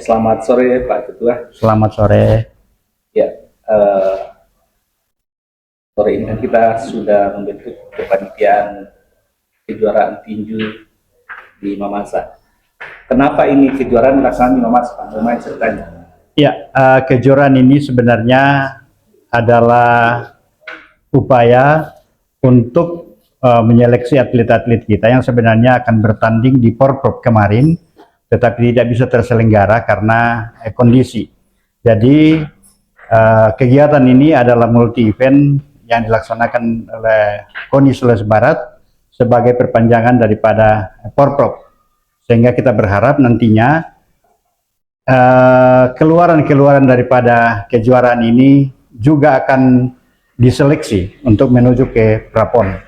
Selamat sore Pak Ketua. Selamat sore. Ya, sore ini kan kita sudah membentuk kepanitiaan kejuaraan tinju di Mamasa. Kenapa ini kejuaraan dilaksanakan di Mamasa, Pak? Mau ceritanya? Ya, kejuaraan ini sebenarnya adalah upaya untuk menyeleksi atlet-atlet kita yang sebenarnya akan bertanding di Porprov kemarin, tetapi tidak bisa terselenggara karena kondisi. Jadi kegiatan ini adalah multi event yang dilaksanakan oleh KONI Sulawesi Barat sebagai perpanjangan daripada Porprov, sehingga kita berharap nantinya keluaran-keluaran daripada kejuaraan ini juga akan diseleksi untuk menuju ke Prapon.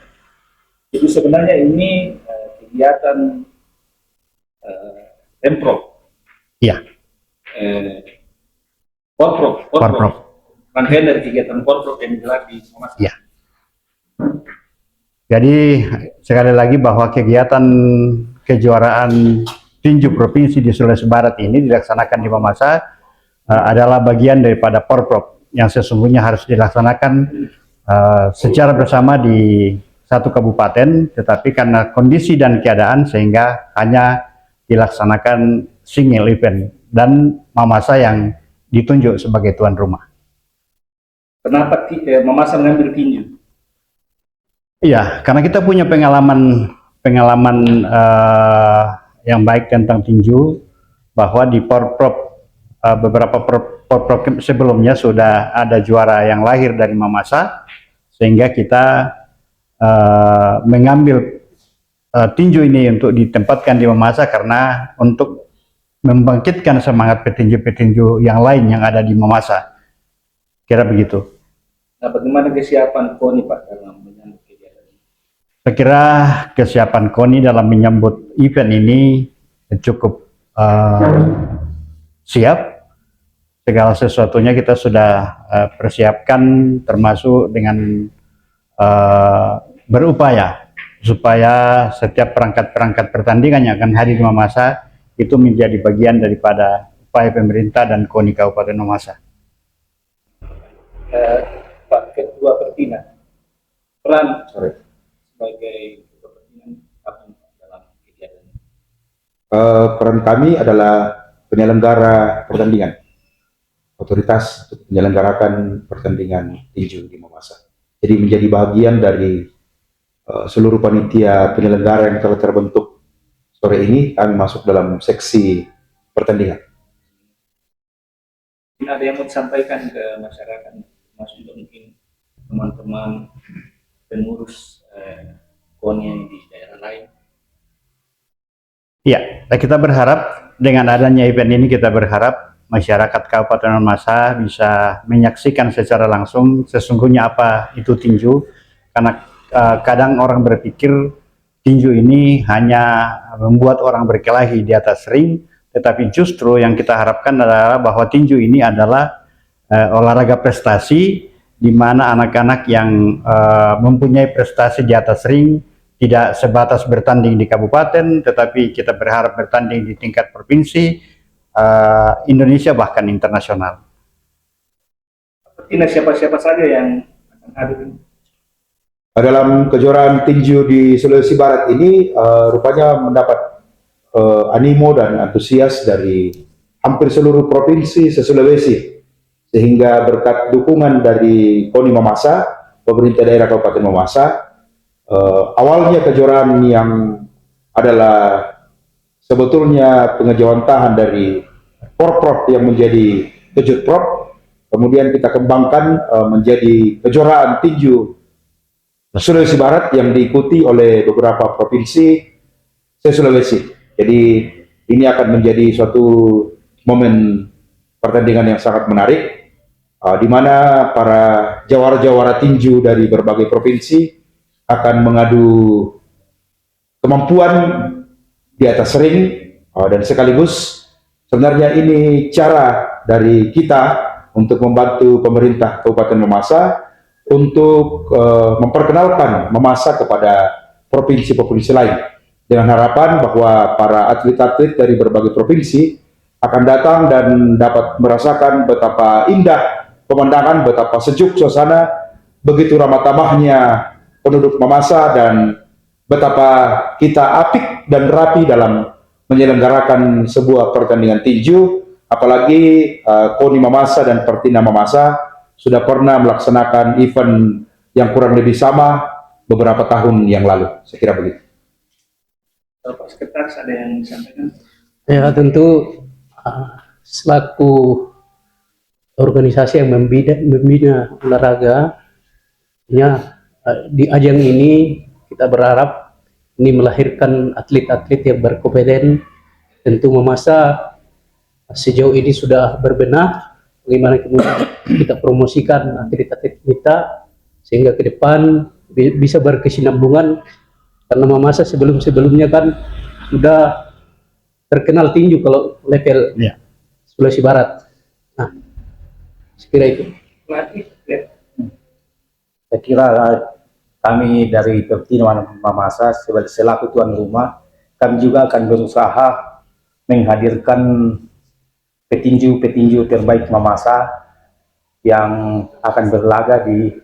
Jadi sebenarnya ini kegiatan Pemprov. Iya. Porprov. Rangkaian dari kegiatan Porprov yang digelar di Mamasa. Iya. Jadi sekali lagi bahwa kegiatan kejuaraan tinju provinsi di Sulawesi Barat ini dilaksanakan di Mamasa adalah bagian daripada Porprov yang sesungguhnya harus dilaksanakan secara bersama di satu kabupaten, tetapi karena kondisi dan keadaan sehingga hanya dilaksanakan single event dan Mamasa yang ditunjuk sebagai tuan rumah. Kenapa Mamasa mengambil tinju? Iya, karena kita punya pengalaman yang baik tentang tinju, bahwa di Porprov beberapa Porprov sebelumnya sudah ada juara yang lahir dari Mamasa, sehingga kita mengambil tinju ini untuk ditempatkan di Mamasa karena untuk membangkitkan semangat petinju-petinju yang lain yang ada di Mamasa. Kira begitu. Nah, bagaimana kesiapan KONI Pak dalam menyambut kegiatan ini? Saya kira kesiapan KONI dalam menyambut event ini cukup siap. Segala sesuatunya kita sudah persiapkan, termasuk dengan berupaya supaya setiap perangkat-perangkat pertandingan yang akan hadir di Mamasa itu menjadi bagian daripada upaya pemerintah dan KONI Kabupaten Mamasa. Pak Ketua Pertina, peran sebagai Ketua Pertina apa dalam kegiatan ini? Peran kami adalah penyelenggara pertandingan, otoritas untuk menyelenggarakan pertandingan tinju di Mamasa. Jadi menjadi bagian dari seluruh panitia penyelenggara yang telah terbentuk. Sore ini kami masuk dalam seksi pertandingan. Ini ada yang mau disampaikan ke masyarakat, masuk juga mungkin teman-teman pengurus KONI yang di daerah lain. Ya, kita berharap dengan adanya event ini, kita berharap masyarakat Kabupaten Mamasa bisa menyaksikan secara langsung sesungguhnya apa itu tinju, karena kadang orang berpikir tinju ini hanya membuat orang berkelahi di atas ring, tetapi justru yang kita harapkan adalah bahwa tinju ini adalah olahraga prestasi, di mana anak-anak yang mempunyai prestasi di atas ring tidak sebatas bertanding di kabupaten, tetapi kita berharap bertanding di tingkat provinsi, Indonesia, bahkan internasional. Siapa-siapa saja yang akan hadir? Dalam kejuaraan tinju di Sulawesi Barat ini rupanya mendapat animo dan antusias dari hampir seluruh provinsi se-Sulawesi, sehingga berkat dukungan dari KONI Mamasa, pemerintah daerah Kabupaten Mamasa, awalnya kejuaraan yang adalah sebetulnya pengejawantahan dari Porprov yang menjadi Kejutprov, kemudian kita kembangkan menjadi kejuaraan tinju Sulawesi Barat yang diikuti oleh beberapa provinsi se-Sulawesi. Jadi ini akan menjadi suatu momen pertandingan yang sangat menarik, di mana para jawara-jawara tinju dari berbagai provinsi akan mengadu kemampuan di atas ring, dan sekaligus sebenarnya ini cara dari kita untuk membantu pemerintah Kabupaten Mamasa untuk memperkenalkan Mamasa kepada provinsi-provinsi lain, dengan harapan bahwa para atlet-atlet dari berbagai provinsi akan datang dan dapat merasakan betapa indah pemandangan, betapa sejuk suasana, begitu ramah tamahnya penduduk Mamasa, dan betapa kita apik dan rapi dalam menyelenggarakan sebuah pertandingan tinju. Apalagi KONI Mamasa dan Pertina Mamasa sudah pernah melaksanakan event yang kurang lebih sama beberapa tahun yang lalu. Saya kira begitu. Pak Sekretaris ada yang disampaikan? Ya, tentu selaku organisasi yang membina olahraga, ya, di ajang ini kita berharap ini melahirkan atlet-atlet yang berkompeten. Tentu Mamasa sejauh ini sudah berbenah bagaimana kemudian kita promosikan atlet-atlet kita sehingga ke depan bisa berkesinambungan, karena Mamasa sebelumnya kan sudah terkenal tinju kalau level Sulawesi Barat. Nah, sekira itu. Saya kira kami dari Pertina Mamasa selaku tuan rumah, kami juga akan berusaha menghadirkan petinju-petinju terbaik Mamasa yang akan berlaga di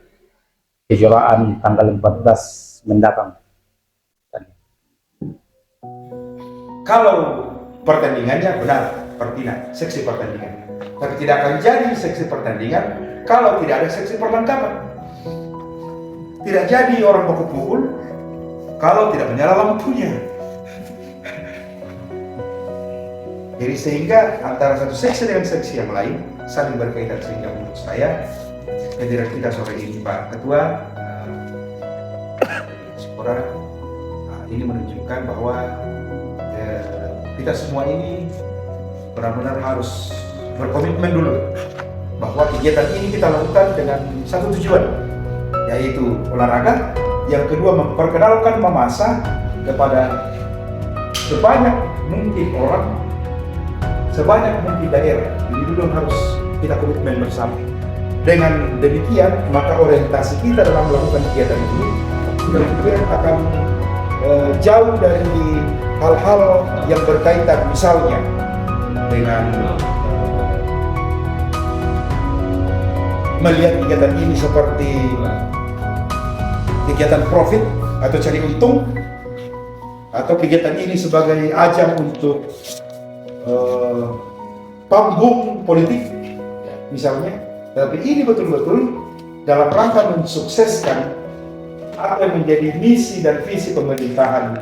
kejuaraan tanggal 14 mendatang. Kalau pertandingannya benar, Pertina, seksi pertandingan. Tapi tidak akan jadi seksi pertandingan kalau tidak ada seksi perlengkapan. Tidak jadi orang baku pukul kalau tidak menyala lampunya. Jadi sehingga antara satu seksi dengan seksi yang lain saling berkaitan, sehingga menurut saya kehadiran kita sore ini, Pak Ketua, ini menunjukkan bahwa kita semua ini benar-benar harus berkomitmen dulu bahwa kegiatan ini kita lakukan dengan satu tujuan, yaitu olahraga. Yang kedua, memperkenalkan Mamasa kepada sebanyak mungkin orang, sebanyak mungkin daerah. Ini dulu harus kita komitmen bersama. Dengan demikian, maka orientasi kita dalam melakukan kegiatan ini kemudian akan jauh dari hal-hal yang berkaitan misalnya dengan melihat kegiatan ini seperti kegiatan profit atau cari untung, atau kegiatan ini sebagai ajang untuk panggung politik misalnya. Tapi ini betul-betul dalam rangka mensukseskan apa yang menjadi misi dan visi pemerintahan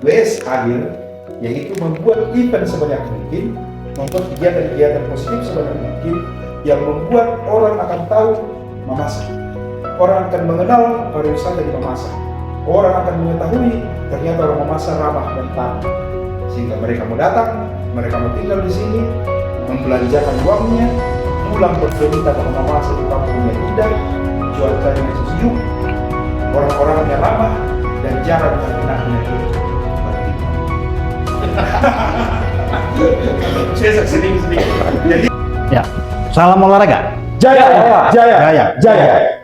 WS Adil, yaitu membuat event sebanyak mungkin, membuat kegiatan-kegiatan positif sebanyak mungkin yang membuat orang akan tahu Mamasa, orang akan mengenal pariwisata di Mamasa, orang akan mengetahui ternyata orang Mamasa ramah dan taat, sehingga mereka mau datang, mereka mau tinggal di sini, membelanjakan uangnya, pulang bercerita bahwa Mamasa di kampungnya indah, cuacanya sejuk, orang-orangnya ramah, dan jalan yang enaknya itu. Saya sedikit. Jadi, Ya, salam olahraga. Jaya, jaya, jaya, jaya.